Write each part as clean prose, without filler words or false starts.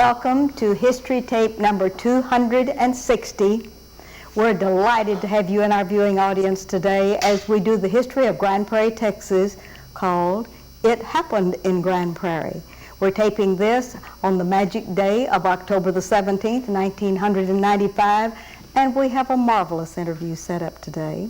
Welcome to History Tape number 260. We're delighted to have you in our viewing audience today as we do the history of Grand Prairie, Texas, called It Happened in Grand Prairie. We're taping this on the magic day of October the 17th, 1995, and we have a marvelous interview set up today.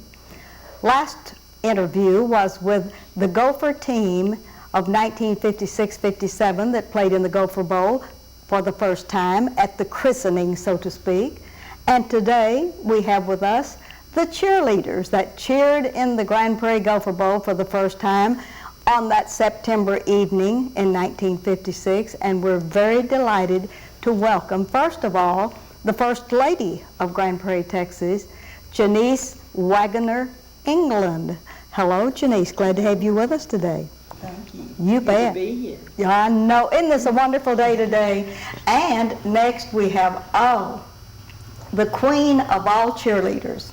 Last interview was with the Gopher team of 1956-57 that played in the Gopher Bowl for the first time at the christening, so to speak. And today we have with us the cheerleaders that cheered in the Grand Prairie Gopher Bowl for the first time on that September evening in 1956. And we're very delighted to welcome, first of all, the First Lady of Grand Prairie, Texas, Janice Wagoner England. Hello, Janice. Glad to have you with us today. Thank you. You bet. Good to be here. Yeah, I know. Isn't this a wonderful day today? And next we have, the queen of all cheerleaders.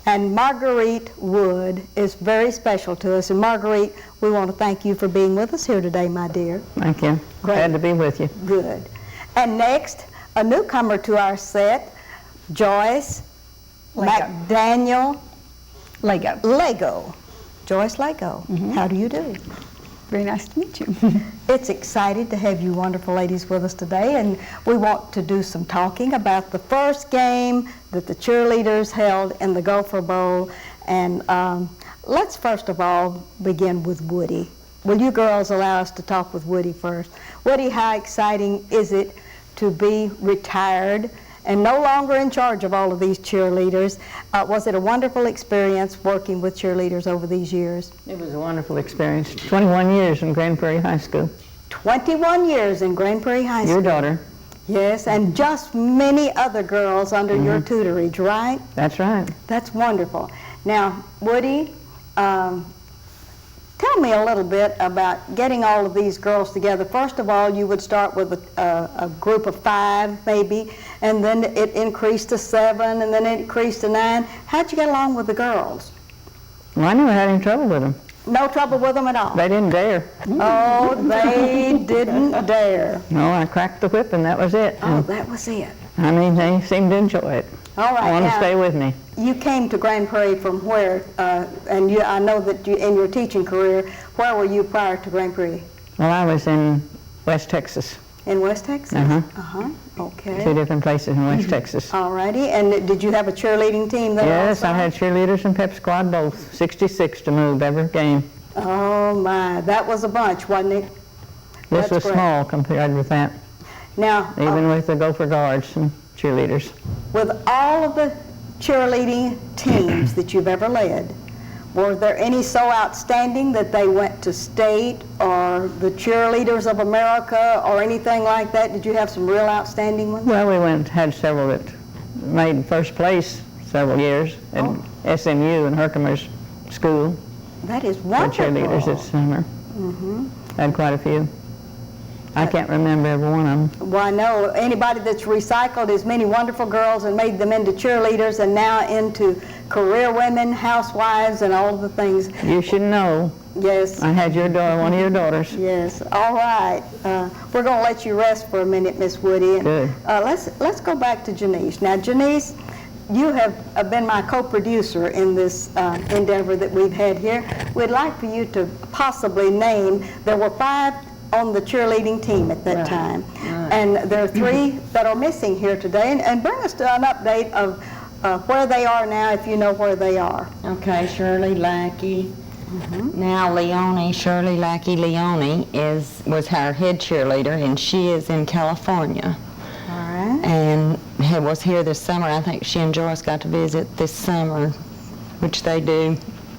And Marguerite Wood is very special to us. And Marguerite, we want to thank you for being with us here today, my dear. Thank you. Great. Glad to be with you. Good. And next, a newcomer to our set, Joyce McDaniel Lego. Joyce Lego. Mm-hmm. How do you do? Very nice to meet you. It's excited to have you wonderful ladies with us today, and we want to do some talking about the first game that the cheerleaders held in the Gopher Bowl. And let's first of all begin with Woody. Will you girls allow us to talk with Woody first? Woody, how exciting is it to be retired and no longer in charge of all of these cheerleaders? Was it a wonderful experience working with cheerleaders over these years? It was a wonderful experience. 21 years in Grand Prairie High School. 21 years in Grand Prairie High School. Your daughter. Yes, and just many other girls under your tutorage, right? That's right. That's wonderful. Now, Woody, tell me a little bit about getting all of these girls together. First of all, you would start with a group of 5, maybe, and then it increased to 7, and then it increased to 9. How'd you get along with the girls? Well, I never had any trouble with them. No trouble with them at all? They didn't dare. Oh, they didn't dare. No, I cracked the whip and that was it. Oh, that was it. I mean, they seemed to enjoy it. All right. I want to now, stay with me. You came to Grand Prairie from where? And I know that you, in your teaching career, where were you prior to Grand Prairie? Well, I was in West Texas. In West Texas? Uh-huh. Okay. 2 different places in West Texas. All righty. And did you have a cheerleading team there Yes, also? I had cheerleaders and pep squad both. 66 to move every game. Oh, my. That was a bunch, wasn't it? This That's was great. small compared with that, Now, even with the Gopher Guards and cheerleaders. with all of the cheerleading teams that you've ever led, were there any so outstanding that they went to state or the Cheerleaders of America or anything like that? Did you have some real outstanding ones? Well, we had several that made first place several years at SMU and Herkimer's school. That is For wonderful. cheerleaders this summer. Had quite a few. I can't remember every one of them. Well, I know anybody that's recycled as many wonderful girls and made them into cheerleaders and now into career women, housewives, and all of the things. You should know. Yes. I had your daughter, one of your daughters. Yes. All right. We're going to let you rest for a minute, Miss Woody. And, Good. let's go back to Janice. Now, Janice, you have been my co-producer in this endeavor that we've had here. We'd like for you to possibly name, there were 5 on the cheerleading team at that time. And there are 3 that are missing here today. And bring us to an update of where they are now, if you know where they are. Okay, Shirley Lackey. Now Shirley Lackey Leone was our head cheerleader, and she is in California. All right. And was here this summer. I think she and Joyce got to visit this summer, which they do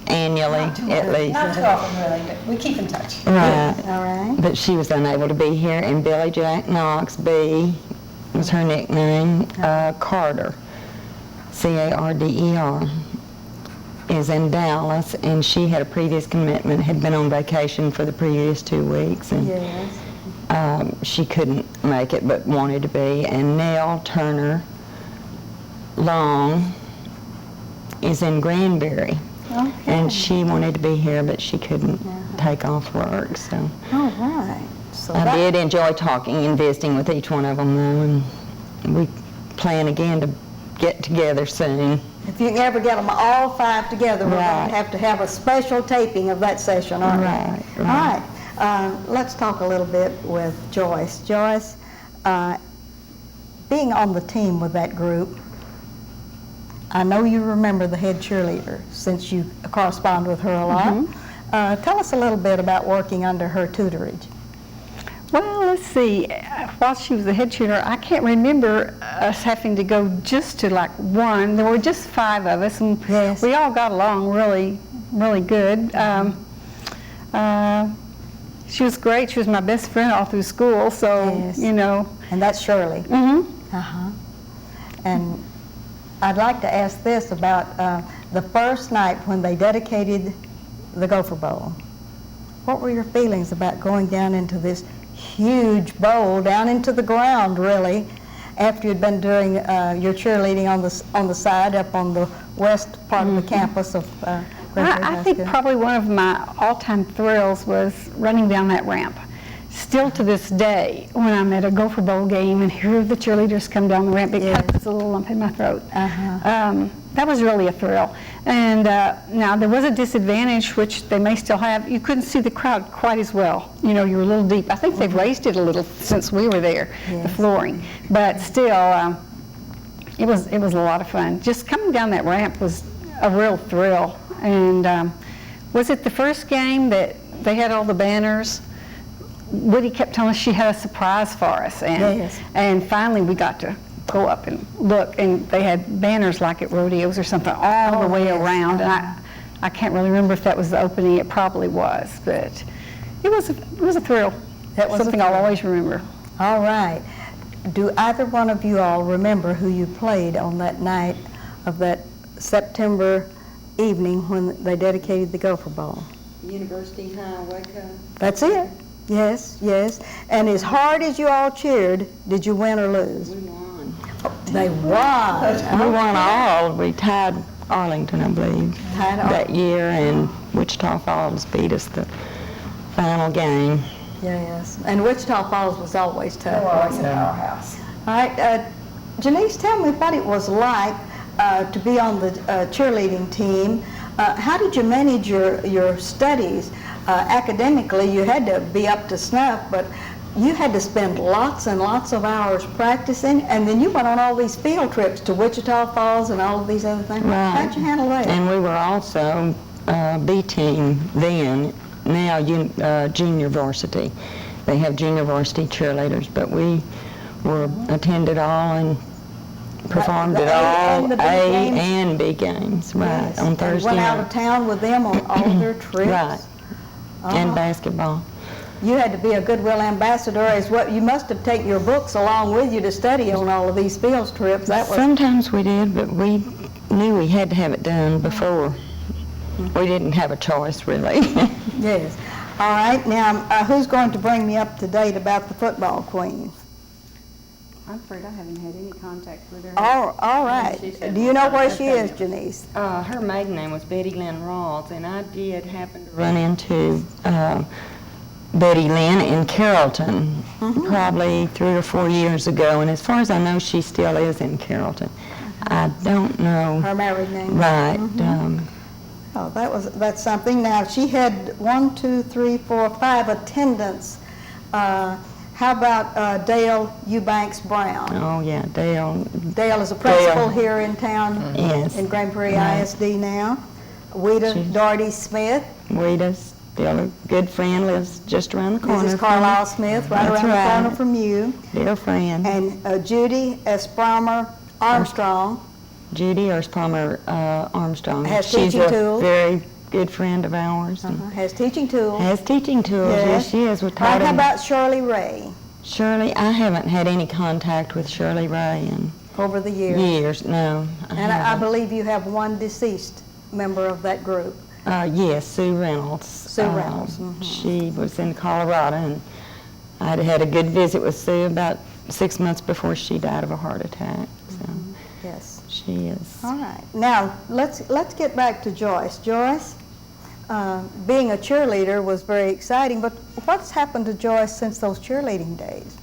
annually at least. Not too often, really, but we keep in touch. Right. All right. But she was unable to be here, and Billy Jack Knox, B was her nickname, Carter, C-A-R-D-E-R, is in Dallas, and she had a previous commitment, had been on vacation for the previous 2 weeks, and Yes. she couldn't make it but wanted to be. And Nell Turner Long is in Granbury. Okay. And she wanted to be here, but she couldn't take off work, so. All right. So I that- did enjoy talking and visiting with each one of them, though, and we plan again to get together soon. If you can ever get them all 5 together, we're going Right. to have a special taping of that session, aren't we? Right, All right. Let's talk a little bit with Joyce. Joyce, being on the team with that group, I know you remember the head cheerleader since you correspond with her a lot. Tell us a little bit about working under her tutorage. Well, let's see. While she was the head cheerleader, I can't remember us having to go just to like one. There were just 5 of us, and Yes. we all got along really, really good. She was great. She was my best friend all through school, so, Yes. you know. And that's Shirley. Mm-hmm. And I'd like to ask this about the first night when they dedicated the Gopher Bowl. What were your feelings about going down into this huge bowl, down into the ground, really, after you'd been doing your cheerleading on the side, up on the west part of the campus of Grand Prairie I High think School? probably one of my all-time thrills was running down that ramp. Still to this day, when I'm at a Gopher Bowl game and hear the cheerleaders come down the ramp, it Yes. puts a little lump in my throat. Uh-huh. That was really a thrill. And now there was a disadvantage, which they may still have. You couldn't see the crowd quite as well. You know, you were a little deep. I think they've raised it a little since we were there, the Yes. flooring. But still, it was a lot of fun. Just coming down that ramp was a real thrill. And was it the first game that they had all the banners? Woody kept telling us she had a surprise for us, Yes. and finally we got to go up and look, and they had banners like at rodeos or something all the way yes. around. And I can't really remember if that was the opening. It probably was, but it was a thrill. That was a something I'll thrill. always remember. All right. Do either one of you all remember who you played on that night of that September evening when they dedicated the Gopher Bowl? University High, Waco. That's it. Yes, yes. And as hard as you all cheered, did you win or lose? We won. They won. We won all. We tied Arlington, I believe, Tied that year, and Wichita Falls beat us the final game. Yes. And Wichita Falls was always tough. Always at our house. All right. Janice, tell me what it was like to be on the cheerleading team. How did you manage your studies? Academically, you had to be up to snuff, but you had to spend lots and lots of hours practicing, and then you went on all these field trips to Wichita Falls and all of these other things. Right. How'd you handle that? And we were also B team then, now junior varsity. They have junior varsity cheerleaders, but we were attended all and performed The at A all and the B A games? and B games, right, Yes. on And Thursday went out night. of town with them on all of their trips. Right. And basketball. You had to be a goodwill ambassador as well. You must have taken your books along with you to study on all of these field trips. That was Sometimes we did, but we knew we had to have it done before. We didn't have a choice, really. yes. All right. Now, who's going to bring me up to date about the football queen? I'm afraid I haven't had any contact with her. All right. Do you know where she is, Janice? Her maiden name was Betty Lynn Rawls, and I did happen to run into Betty Lynn in Carrollton probably 3 or 4 years ago, and as far as I know, she still is in Carrollton. I don't know. Her married name. Right. Oh, that's something. Now, she had 1, 2, 3, 4, 5 attendants. How about Dale Eubanks Brown? Oh, yeah, Dale. Dale is a principal here in town Yes. in Grand Prairie Right. ISD now. Weta Doherty Smith. Wita's still a good friend, lives just around the corner. Mrs. Carlisle Smith, right That's around the corner right. from you. Dear friend. And Judy Espromer Armstrong. Judy Palmer Armstrong. Has She's teaching a tools. very good friend of ours. and Has teaching tools. Has teaching tools. Yes, she is. We're Right, taught how him. about Shirley Ray Shirley? I haven't had any contact with Shirley Ray in over the years? years. No, And I haven't. believe you have one deceased member of that group. Yes, Sue Reynolds. Sue Reynolds, She was in Colorado, and I had a good visit with Sue about 6 months before she died of a heart attack. So Yes. she is. All right. Now, let's get back to Joyce. Joyce, being a cheerleader was very exciting, but what's happened to Joyce since those cheerleading days?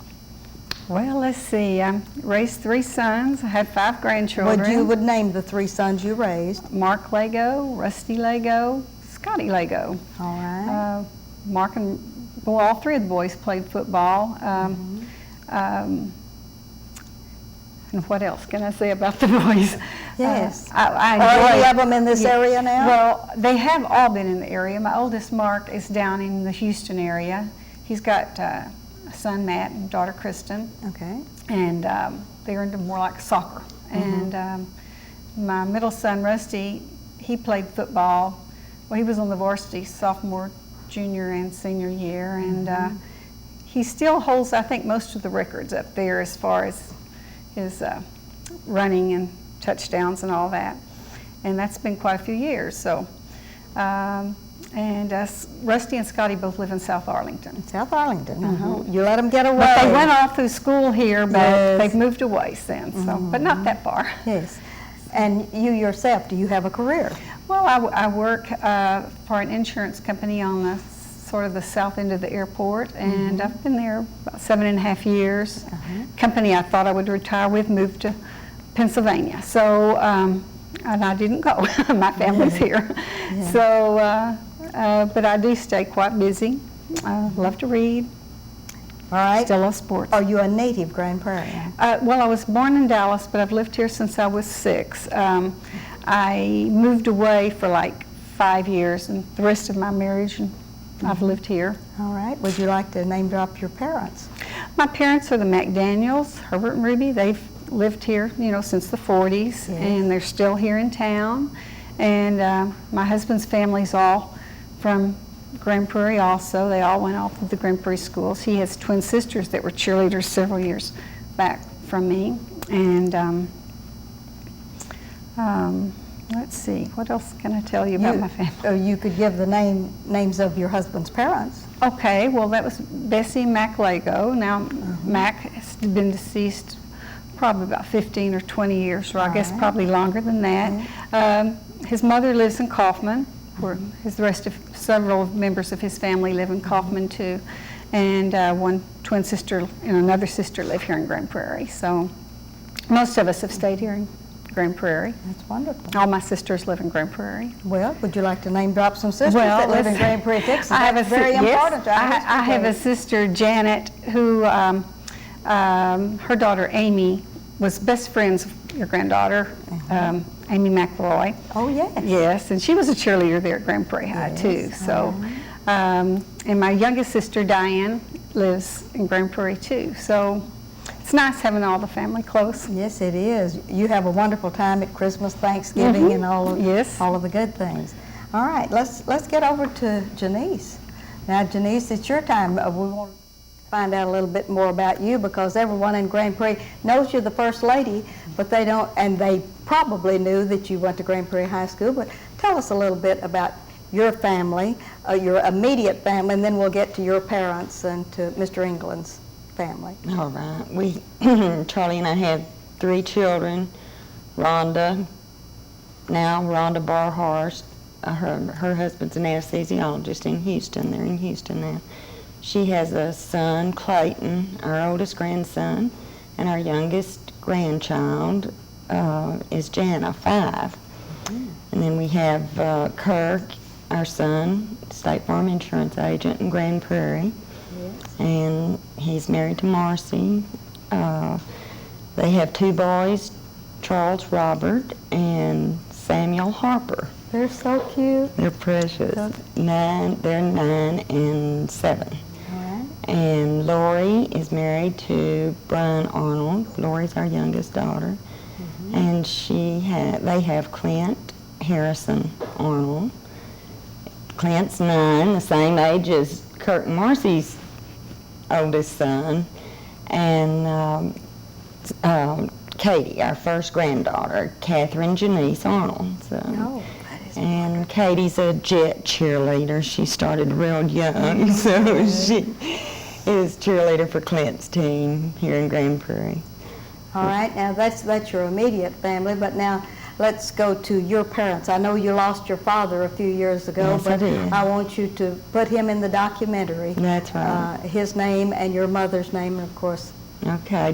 Well, let's see. I raised 3 sons. I had 5 grandchildren. Would you would name the 3 sons you raised? Mark Lego, Rusty Lego, Scotty Lego. All right. Mark and, well, all 3 of the boys played football. And what else can I say about the boys? Yes. I Are enjoy- any of them in this area now? Well, they have all been in the area. My oldest, Mark, is down in the Houston area. He's got a son, Matt, and daughter, Kristen. Okay. And they're into more like soccer. And my middle son, Rusty, he played football. Well, he was on the varsity sophomore, junior, and senior year. And he still holds, I think, most of the records up there as far as his running and touchdowns and all that. And that's been quite a few years. So, Rusty and Scotty both live in South Arlington. South Arlington. You let them get away. But they went off through school here, but Yes. they've moved away since, so, but not that far. Yes. And you yourself, do you have a career? Well, I work for an insurance company on the sort of the south end of the airport, and I've been there about 7.5 years. Company I thought I would retire with moved to Pennsylvania, so and I didn't go. My family's here, so but I do stay quite busy. I love to read. All right. Still love sports. Are you a native Grand Prairie? Well, I was born in Dallas, but I've lived here since I was 6. I moved away for like 5 years, and the rest of my marriage, and I've lived here. All right. Would you like to name drop your parents? My parents are the McDaniels, Herbert and Ruby. They've lived here, since the 40s, and they're still here in town. And my husband's family's all from Grand Prairie also. They all went off of the Grand Prairie schools. He has twin sisters that were cheerleaders several years back from me. And let's see, what else can I tell you about my family? You could give the names of your husband's parents. Okay, well, that was Bessie and Mac Lego. Now, Mac has been deceased probably about 15 or 20 years, or I guess probably longer than that. His mother lives in Kaufman, where several members of his family live in Kaufman too, and one twin sister and another sister live here in Grand Prairie. So most of us have stayed here in Grand Prairie. That's wonderful. All my sisters live in Grand Prairie. Well, would you like to name drop some sisters that live in Grand Prairie, Texas? That's very important to our I have a sister, Janet, who her daughter Amy was best friends with your granddaughter, Amy McElroy. Oh, yes. Yes, and she was a cheerleader there at Grand Prairie High too. So, and my youngest sister Diane lives in Grand Prairie too. So it's nice having all the family close. Yes, it is. You have a wonderful time at Christmas, Thanksgiving, and all of the good things. All right, let's get over to Janice. Now, Janice, it's your time. We want to find out a little bit more about you, because everyone in Grand Prairie knows you're the First Lady, but they don't, and they probably knew that you went to Grand Prairie High School. But tell us a little bit about your family, your immediate family, and then we'll get to your parents and to Mr. England's family. All right. Charlie and I have 3 children. Rhonda Barhorst, her husband's an anesthesiologist in Houston. They're in Houston now. She has a son, Clayton, our oldest grandson, and our youngest grandchild is Jana, 5. And then we have Kirk, our son, State Farm insurance agent in Grand Prairie. And he's married to Marcy. They have 2 boys, Charles Robert and Samuel Harper. They're so cute. They're precious. They're 9 and 7. All right. And Lori is married to Brian Arnold. Lori's our youngest daughter. And they have Clint Harrison Arnold. Clint's 9, the same age as Kurt and Marcy's oldest son, and Katie, our first granddaughter, Catherine Janice Arnold. So. And Katie's a jet cheerleader. She started real young, so she is cheerleader for Clint's team here in Grand Prairie. All right, now that's your immediate family, but now let's go to your parents. I know you lost your father a few years ago, Yes, I but did. I want you to put him in the documentary. That's right. His name and your mother's name, and of course. Okay,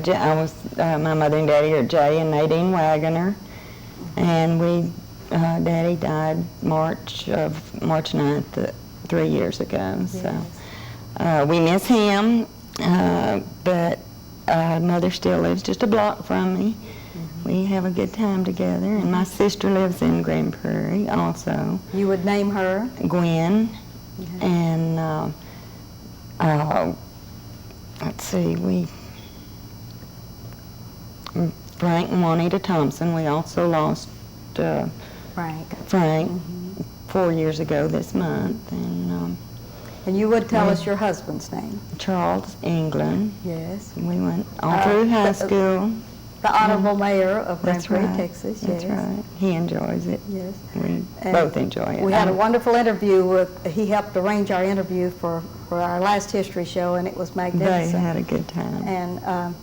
my mother and daddy are Jay and Nadine Wagoner, and Daddy died March 9th, 3 years ago. So we miss him, but Mother still lives just a block from me. We have a good time together, and my sister lives in Grand Prairie also, You would name her? Gwen, and let's see, Frank and Juanita Thompson. We also lost Frank 4 years ago this month, And you would tell us your husband's name? Charles England. Yes. We went all through high school. The Honorable Mayor of Grand That's Prairie, right. Texas, yes. That's right. He enjoys it. Yes. We And both enjoy it. We had a wonderful interview he helped arrange our interview for our last history show, and it was They magnificent. had a good time. And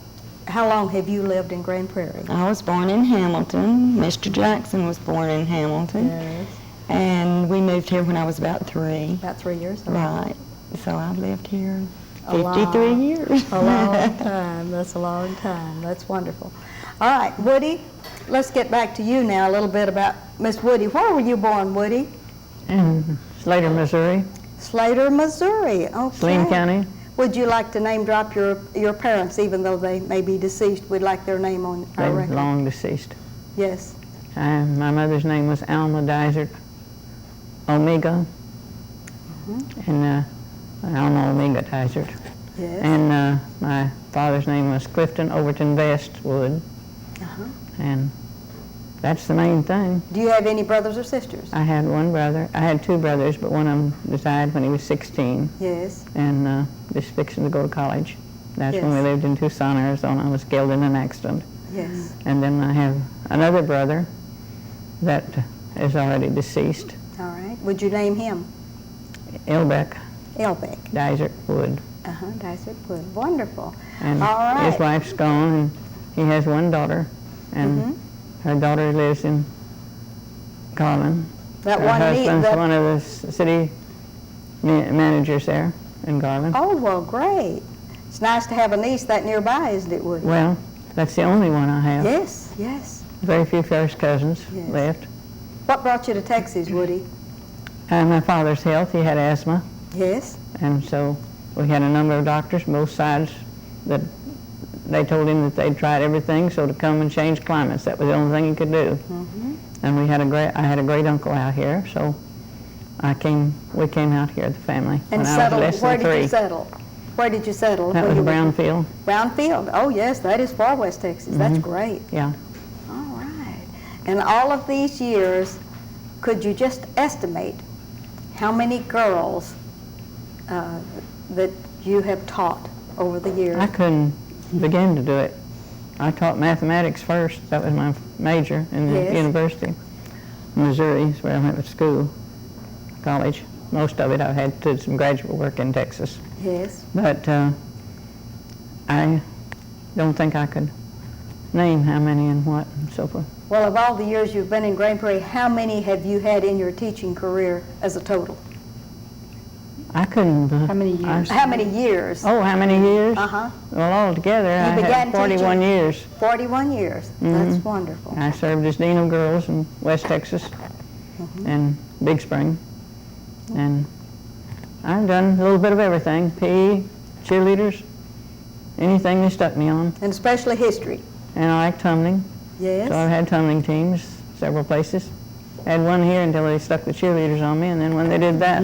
how long have you lived in Grand Prairie? I was born in Hamilton. Mr. Jackson was born in Hamilton. Yes. And we moved here when I was about 3. About 3 years old. Right. So I've lived here A 53 long- years. A long time. That's a long time. That's wonderful. All right, Woody, let's get back to you now a little bit about Miss Woody. Where were you born, Woody? In Slater, Missouri, Slater, Missouri. Okay. Saline County. Would you like to name drop your parents, even though they may be deceased? We'd like their name on our They're record. long deceased. Yes. My mother's name was Alma Dysart Omega, and Alma Omega Dysart. Yes. And my father's name was Clifton Overton Bestwood, and that's the main thing. Do you have any brothers or sisters? I had one brother. I had 2 brothers, but one of them died when he was 16, Yes. and just fixing to go to college. That's when we Yes. lived in Tucson, Arizona. I was killed in an accident. Yes. And then I have another brother that is already deceased, All right. Would you name him? Elbeck Elbeck. Dysart Wood. Dysart Wood. Wonderful. And All right. his wife's gone, and he has one daughter, and her daughter lives in Garland. That Her one husband's that, one of the city managers there in Garland. Oh, well, great. It's nice to have a niece that nearby, isn't it, Woody? Well, that's the only one I have. Yes, yes. Very few first cousins Yes. left. What brought you to Texas, Woody? And my father's health, he had asthma, Yes. and so we had a number of doctors, both sides, that they told him that they'd tried everything, so to come and change climates, that was the only thing he could do. And I had a great uncle out here, so we came out here, the family, And when I was settled, less where than did 3. you settle? Where did you settle? That Where was you were- Brownfield, Brownfield. Oh, yes, that is far west Texas. That's great. yeah. All right. And all of these years, could you just estimate how many girls that you have taught over the years? I couldn't begin to do it. I taught mathematics first. That was my major in the Yes. university. Missouri is where I went to school, college. Most of it I had to do some graduate work in Texas. Yes. But I don't think I could name how many and what and so forth. Well, of all the years you've been in Grand Prairie, how many have you had in your teaching career as a total? I couldn't. How many years? How many years? Oh, how many years? Uh-huh. Well, altogether, I began had 41 teaching? years. 41 years. That's wonderful. I served as Dean of Girls in West Texas and Big Spring. And I've done a little bit of everything, PE, cheerleaders, anything they stuck me on. And especially history. And I like tumbling, Yes. so I've had tumbling teams several places. I had one here until they stuck the cheerleaders on me, and then when they did that,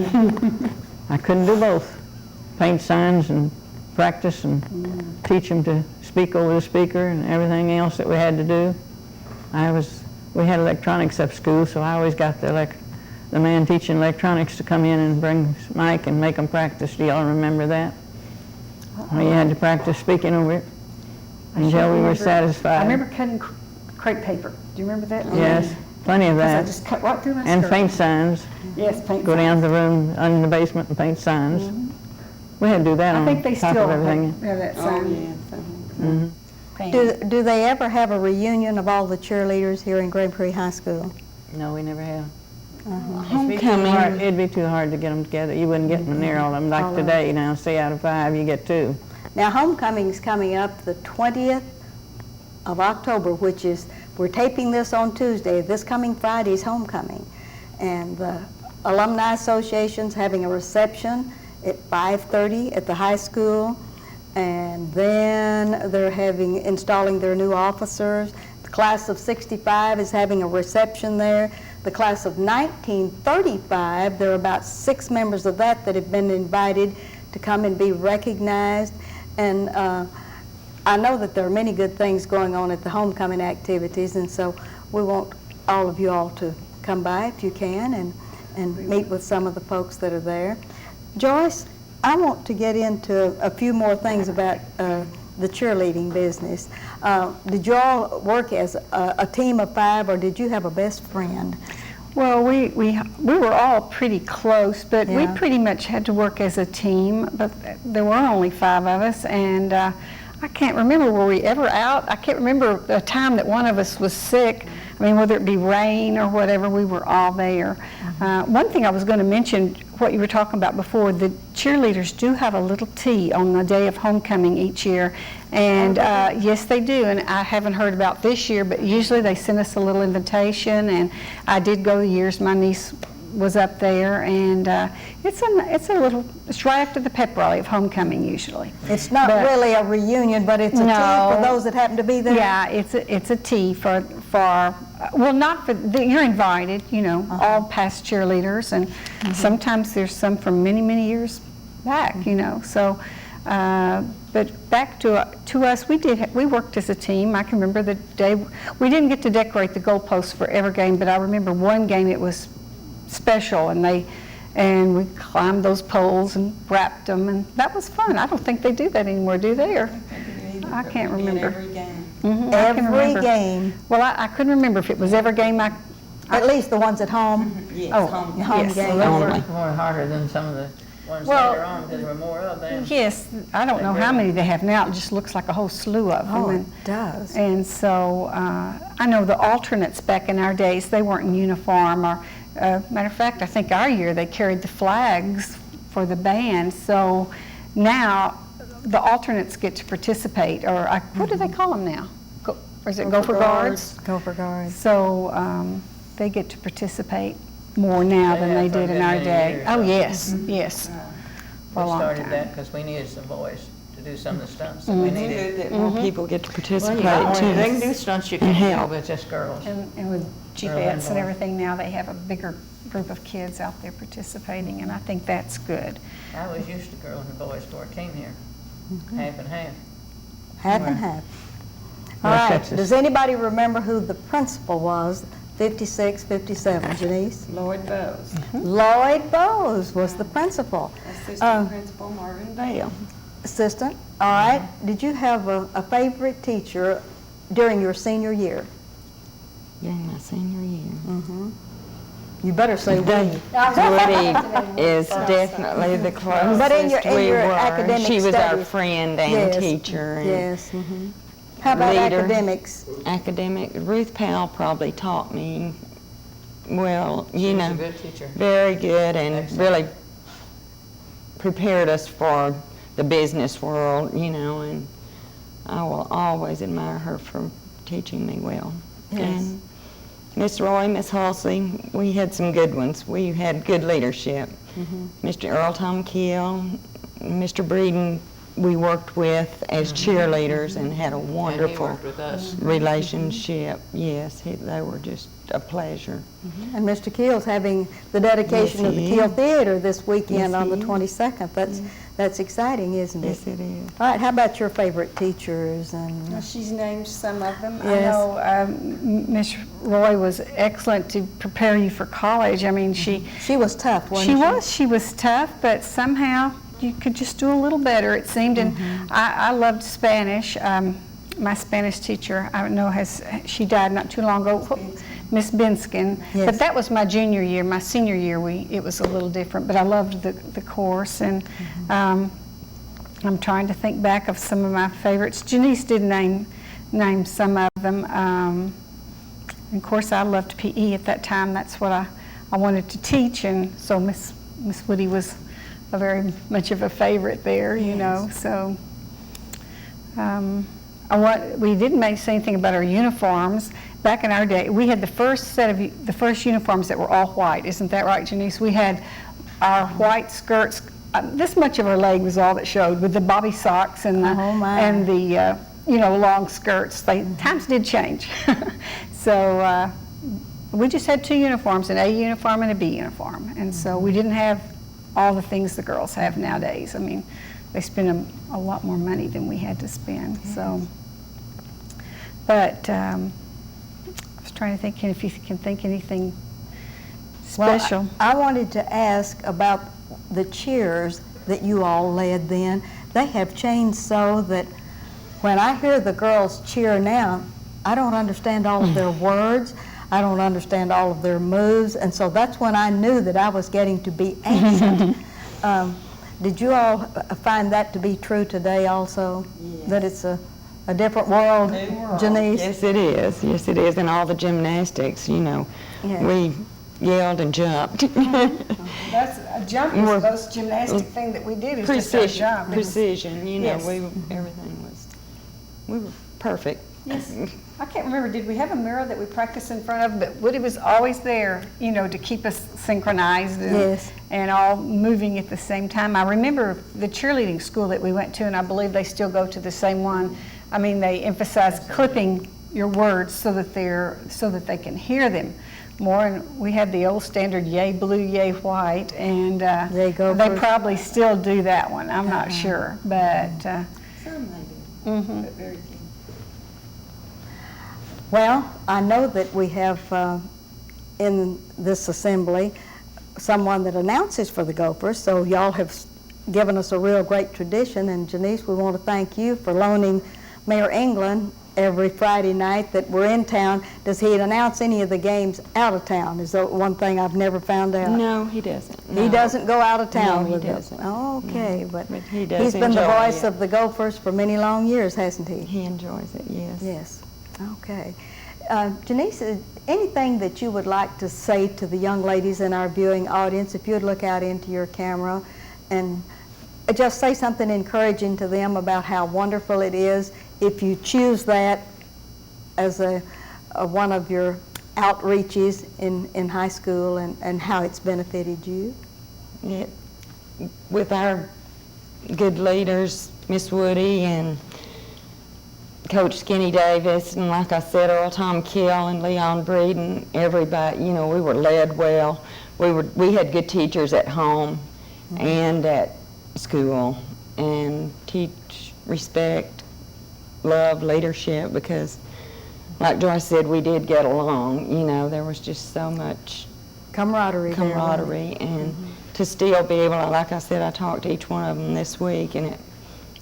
I couldn't do both. Paint signs and practice and teach them to speak over the speaker and everything else that we had to do. We had electronics up school, so I always got the man teaching electronics to come in and bring his mic and make them practice. Do y'all remember that? We had to practice speaking over it until we were satisfied. I remember cutting crepe paper. Do you remember that? Yes, plenty of Because I that. just cut right through my And skirt. paint signs. Yes, paint. Go down to the room in the basement and paint signs. We had to do that I on think they top still of everything. have that sign. Do they ever have a reunion of all the cheerleaders here in Grand Prairie High School? No, we never have. Homecoming. It'd be too hard to get them together. You wouldn't get them near all of them. Like today, now, say out of 5, you get 2. Now, homecoming's coming up the 20th of October, which is, we're taping this on Tuesday. This coming Friday's homecoming. And the Alumni Association's having a reception at 5:30 at the high school. And then they're installing their new officers. The class of 65 is having a reception there. The class of 1935, there are about 6 members of that have been invited to come and be recognized. And I know that there are many good things going on at the homecoming activities, and so we want all of you all to come by if you can and meet with some of the folks that are there. Joyce, I want to get into a few more things about the cheerleading business. Did you all work as a team of 5, or did you have a best friend? Well, we were all pretty close, but we Yeah. pretty much had to work as a team. But there were only 5 of us, and I can't remember, were we ever out? I can't remember a time that one of us was sick. I mean, whether it be rain or whatever, we were all there. One thing I was going to mention, what you were talking about before, the cheerleaders do have a little tea on the day of homecoming each year. And yes, they do. And I haven't heard about this year, but usually they send us a little invitation. And I did go the years my niece was up there, and it's right after the pep rally of homecoming usually. It's not really a reunion, but it's a tea for those that happen to be there? Yeah, it's a tea for well, not for, you're invited, you know, all past cheerleaders, and sometimes there's some from many, many years back, you know, so, but back to us, we worked as a team. I can remember the day, we didn't get to decorate the goalposts for every game, but I remember one game it was special, and we climbed those poles and wrapped them, and that was fun. I don't think they do that anymore, do they? Or I can't remember. Every game. Every game. Well, I couldn't remember if it was every game. At least the ones at home. Yes, Home yes. game. Well, Only. those were more harder than some of the ones Well, later on, because there were more of them. Yes, I don't know how many they have now. It just looks like a whole slew of them. Oh, And- it does. And so I know the alternates back in our days, they weren't in uniform. Or matter of fact, I think our year they carried the flags for the band. So now the alternates get to participate. Or what do they call them now? Or is it Gopher Guards? Gopher Guards. So they get to participate more now than they have for did a in good our many day. years, Oh, so. yes, yes. We For a long started time. that because we needed some boys to do some of the stunts that we needed. Good that more people get to participate They can too. do stunts you And can't help. do with just girls. And with Jeepettes and everything now, they have a bigger group of kids out there participating, and I think that's good. I was used to girls and boys before I came here, half and half. Half and half. All West right, Texas. does anybody remember who the principal was, 56, 57, Janice? Lloyd Bowes. Lloyd Bowes was the principal. Assistant Principal Marvin Bell. Assistant, all right. Did you have a favorite teacher during your senior year? During my senior year. You better say Woody. Woody is definitely the closest But in your we were. academic She was our studies. friend and Yes, teacher. And Yes. How about Leader. academics? Academic, Ruth Powell probably taught me well, you She was know, a good teacher. very good, and Excellent. really prepared us for the business world, you know, and I will always admire her for teaching me well. Yes. And Miss Roy, Miss Halsey, we had some good ones. We had good leadership. Mr. Earl Tom Keel, Mr. Breeden, we worked with as cheerleaders and had a And he wonderful worked with us. relationship. Yes, they were just a pleasure. And Mr. Keel's having the dedication Yes, of the he Keel is. Theater this weekend Yes, on the he is. 22nd. That's exciting, isn't it? Yes, it is. All right, how about your favorite teachers? And She's named some of them. Yes. I know Miss Roy was excellent to prepare you for college. I mean, she was tough, wasn't she? She was tough, but somehow you could just do a little better, it seemed. And I loved Spanish. My Spanish teacher, I know, she died not too long ago, Miss Binskin. Yes. But that was my junior year. My senior year, it was a little different, but I loved the course. And I'm trying to think back of some of my favorites. Janice did name name some of them. Of course, I loved PE at that time. That's what I wanted to teach, and so Miss Woody was a very much of a favorite there, you know. So we didn't say anything about our uniforms. Back in our day, we had the first uniforms that were all white. Isn't that right, Janice? We had our white skirts. This much of our leg was all that showed, with the bobby socks and the long skirts. Times did change. So we just had 2 uniforms, an A uniform and a B uniform. And so we didn't have all the things the girls have nowadays. I mean, they spend a lot more money than we had to spend. Yes. So, but I was trying to think if you can think anything special. Well, I wanted to ask about the cheers that you all led then. They have changed so that when I hear the girls cheer now, I don't understand all of their words. I don't understand all of their moves. And so that's when I knew that I was getting to be ancient. Did you all find that to be true today also? Yes. That it's a different world, Janice? Yes, it is. Yes, it is. And all the gymnastics, you know, we yelled and jumped. That's a jump is the most gymnastic thing that we did. Is just a jump. Precision, you know, Yes. we were perfect. Yes. I can't remember, did we have a mirror that we practiced in front of? But Woody was always there, you know, to keep us synchronized and all moving at the same time. I remember the cheerleading school that we went to, and I believe they still go to the same one. I mean, they emphasize clipping your words so that they can hear them more. And we had the old standard yay blue, yay white, and they probably still do that one. I'm not sure, but some they do, but very few. Well, I know that we have in this assembly someone that announces for the Gophers, so y'all have given us a real great tradition. And Janice, we want to thank you for loaning Mayor England every Friday night that we're in town. Does he announce any of the games out of town? Is that one thing I've never found out? No, he doesn't. No. He doesn't go out of town with he doesn't. Oh, okay, no. but he does he's been the voice it. of the Gophers for many long years, hasn't he? He enjoys it, yes. Yes. Okay. Janice, anything that you would like to say to the young ladies in our viewing audience, if you'd look out into your camera and just say something encouraging to them about how wonderful it is if you choose that as one of your outreaches in high school, and how it's benefited you? With our good leaders, Miss Woody and Coach Skinny Davis, and like I said, Earl Tom Kill and Leon Breed and everybody, you know, we were led well. We had good teachers at home and at school, and teach respect, love, leadership, because like Joyce said, we did get along. You know, there was just so much camaraderie and to still be able to, like I said, I talked to each one of them this week, and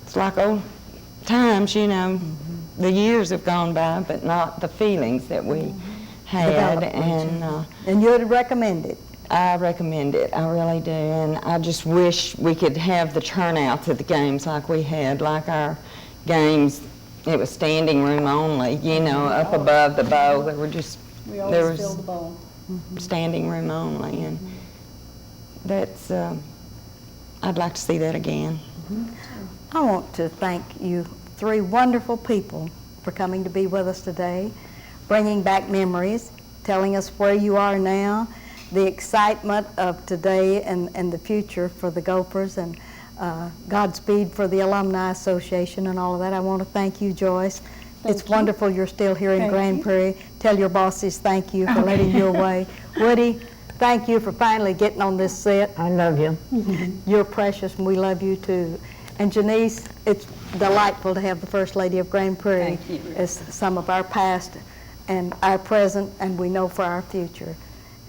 it's like old times, you know. The years have gone by, but not the feelings that we had. And you would recommend it? I recommend it, I really do. And I just wish we could have the turnouts at the games like we had, like our games. It was standing room only, you know, up above the bowl. There was filled the bowl. Standing room only, and that's, I'd like to see that again. I want to thank you 3 wonderful people for coming to be with us today, bringing back memories, telling us where you are now, the excitement of today and the future for the Gophers, and Godspeed for the Alumni Association and all of that. I want to thank you, Joyce. It's wonderful you're still here in Grand Prairie. Tell your bosses thank you for letting you away. Woody, thank you for finally getting on this set. I love you. You're precious, and we love you too. And Janice, it's delightful to have the First Lady of Grand Prairie as some of our past and our present, and we know for our future.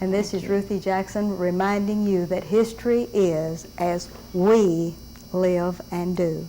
And this is Ruthie Jackson reminding you that history is as we live and do.